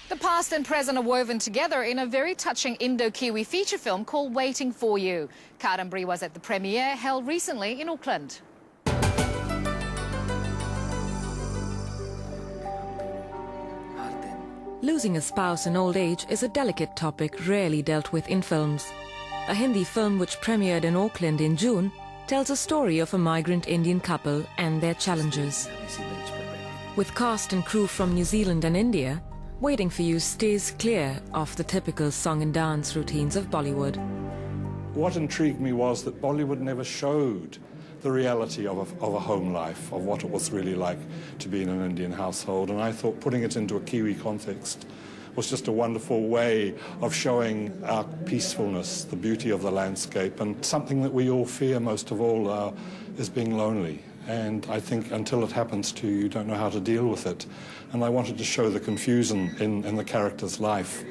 The past and present are woven together in a very touching Indo-Kiwi feature film called Waiting for You. Karambri was at the premiere held recently in Auckland. Losing a spouse in old age is a delicate topic rarely dealt with in films. A Hindi film which premiered in Auckland in June tells a story of a migrant Indian couple and their challenges. With cast and crew from New Zealand and India, Waiting for You stays clear of the typical song and dance routines of Bollywood. What intrigued me was that Bollywood never showed the reality of a home life, of what it was really like to be in an Indian household, and I thought putting it into a Kiwi context was just a wonderful way of showing our peacefulness, the beauty of the landscape, and something that we all fear most of all is being lonely. And I think until it happens to you, you don't know how to deal with it. And I wanted to show the confusion in the character's life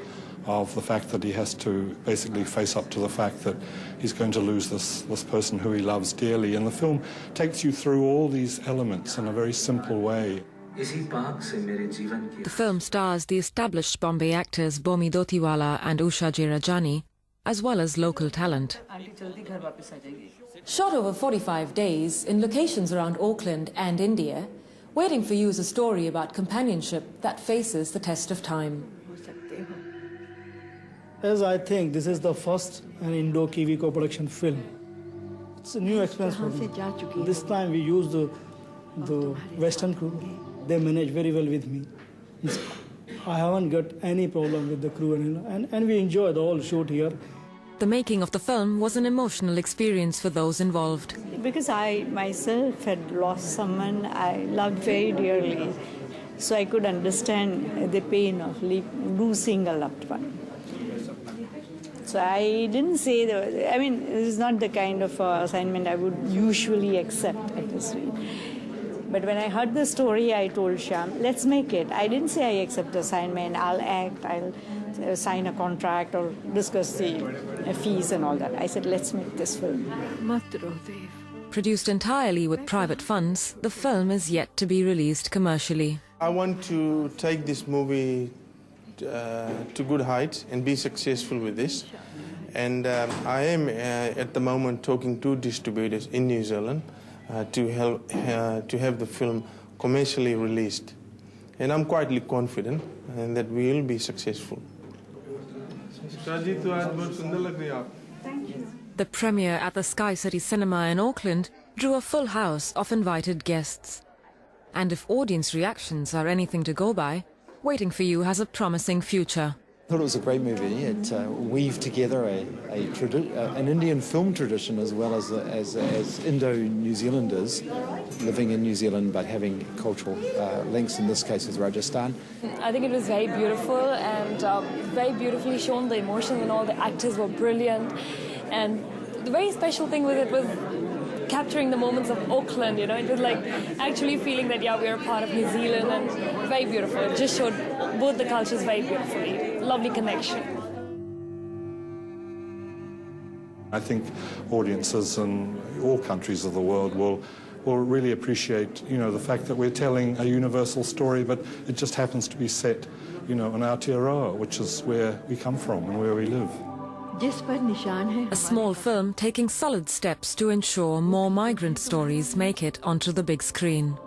of the fact that he has to basically face up to the fact that he's going to lose this person who he loves dearly. And the film takes you through all these elements in a very simple way. The film stars the established Bombay actors Bomi Dotiwala and Usha J. Rajani, as well as local talent. Shot over 45 days in locations around Auckland and India, Waiting for You is a story about companionship that faces the test of time. As I think this is the first an Indo-Kiwi co-production film. It's a new experience for me. This time we used the Western crew. They manage very well with me. I haven't got any problem with the crew, and we enjoy the whole shoot here. The making of the film was an emotional experience for those involved. Because I myself had lost someone I loved very dearly, so I could understand the pain of losing a loved one. So I didn't say, this is not the kind of assignment I would usually accept at this rate. But when I heard the story, I told Shyam, let's make it. I didn't say I accept the assignment, I'll act, I'll sign a contract or discuss the fees and all that. I said, let's make this film. Produced entirely with private funds, the film is yet to be released commercially. I want to take this movie to good heights and be successful with this. And I am at the moment talking to distributors in New Zealand to have the film commercially released. And I'm quietly confident that we will be successful. The premiere at the Sky City Cinema in Auckland drew a full house of invited guests. And if audience reactions are anything to go by, Waiting for You has a promising future. I thought it was a great movie. It weaved together an Indian film tradition as well as Indo-New Zealanders living in New Zealand but having cultural links, in this case with Rajasthan. I think it was very beautiful and very beautifully shown. The emotions and all the actors were brilliant. And the very special thing with it was capturing the moments of Auckland, It was like actually feeling that, yeah, we're a part of New Zealand, and very beautiful. It just showed both the cultures very beautifully. Lovely connection. I think audiences in all countries of the world will really appreciate, the fact that we're telling a universal story, but it just happens to be set, in Aotearoa, which is where we come from and where we live. A small film taking solid steps to ensure more migrant stories make it onto the big screen.